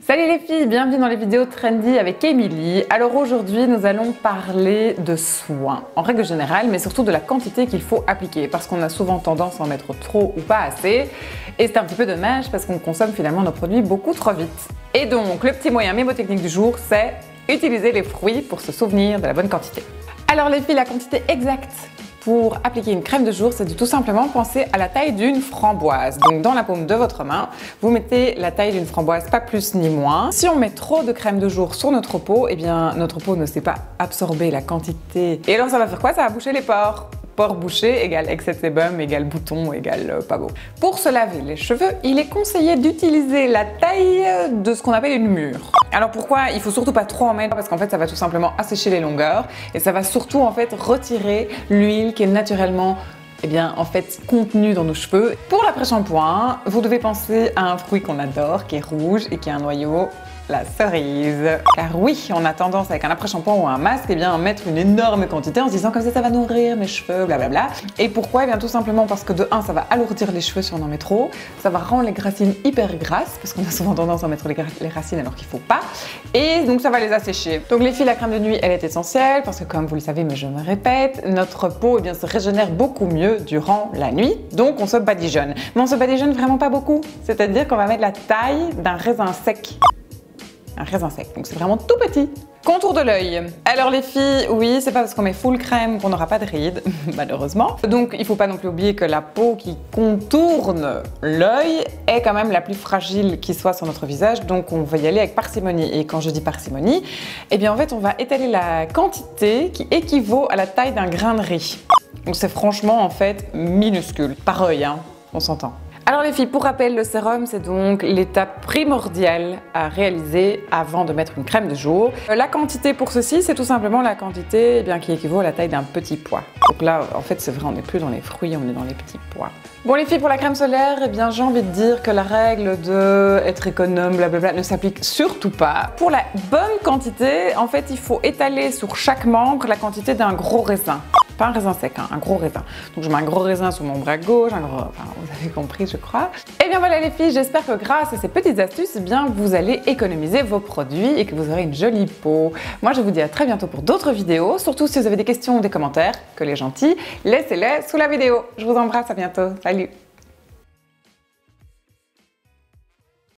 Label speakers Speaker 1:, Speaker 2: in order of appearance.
Speaker 1: Salut les filles, bienvenue dans les vidéos trendy avec Émilie. Alors aujourd'hui, nous allons parler de soins, en règle générale, mais surtout de la quantité qu'il faut appliquer, parce qu'on a souvent tendance à en mettre trop ou pas assez, et c'est un petit peu dommage parce qu'on consomme finalement nos produits beaucoup trop vite. Et donc, le petit moyen mémotechnique du jour, c'est utiliser les fruits pour se souvenir de la bonne quantité. Alors les filles, la quantité exacte pour appliquer une crème de jour, c'est de tout simplement penser à la taille d'une framboise. Donc dans la paume de votre main, vous mettez la taille d'une framboise, pas plus ni moins. Si on met trop de crème de jour sur notre peau, eh bien notre peau ne sait pas absorber la quantité. Et alors ça va faire quoi? Ça va boucher les pores. Pores bouchés égale excès de sébum, égale bouton, égale pas beau. Pour se laver les cheveux, il est conseillé d'utiliser la taille de ce qu'on appelle une mûre. Alors pourquoi? Il faut surtout pas trop en mettre parce qu'en fait ça va tout simplement assécher les longueurs et ça va surtout en fait retirer l'huile qui est naturellement contenue dans nos cheveux. Pour l'après-shampoing, vous devez penser à un fruit qu'on adore, qui est rouge et qui a un noyau, la cerise. Car oui, on a tendance avec un après-shampoing ou un masque, à mettre une énorme quantité en se disant comme ça va nourrir mes cheveux, blablabla. Et pourquoi? Tout simplement parce que de 1, ça va alourdir les cheveux si on en met trop, ça va rendre les racines hyper grasses, parce qu'on a souvent tendance à mettre les racines alors qu'il faut pas, et donc ça va les assécher. Donc les filles, la crème de nuit, elle est essentielle, parce que comme vous le savez, mais je me répète, notre peau se régénère beaucoup mieux durant la nuit, donc on se badigeonne. Mais on se badigeonne vraiment pas beaucoup, c'est-à-dire qu'on va mettre la taille d'un raisin sec. Un raisin sec, donc c'est vraiment tout petit. Contour de l'œil. Alors les filles, oui, c'est pas parce qu'on met full crème qu'on n'aura pas de rides, malheureusement. Donc il faut pas non plus oublier que la peau qui contourne l'œil est quand même la plus fragile qui soit sur notre visage, donc on va y aller avec parcimonie. Et quand je dis parcimonie, en fait on va étaler la quantité qui équivaut à la taille d'un grain de riz. Donc c'est franchement en fait minuscule, par œil, on s'entend. Alors les filles, pour rappel, le sérum, c'est donc l'étape primordiale à réaliser avant de mettre une crème de jour. La quantité pour ceci, c'est tout simplement la quantité qui équivaut à la taille d'un petit pois. Donc là, en fait, c'est vrai, on n'est plus dans les fruits, on est dans les petits pois. Bon les filles, pour la crème solaire, j'ai envie de dire que la règle de être économe, blablabla, ne s'applique surtout pas. Pour la bonne quantité, en fait, il faut étaler sur chaque membre la quantité d'un gros raisin. Pas un raisin sec, un gros raisin. Donc je mets un gros raisin sur mon bras gauche, vous avez compris je crois. Et bien voilà les filles, j'espère que grâce à ces petites astuces, vous allez économiser vos produits et que vous aurez une jolie peau. Moi je vous dis à très bientôt pour d'autres vidéos, surtout si vous avez des questions ou des commentaires, que les gentils, laissez-les sous la vidéo. Je vous embrasse, à bientôt, salut!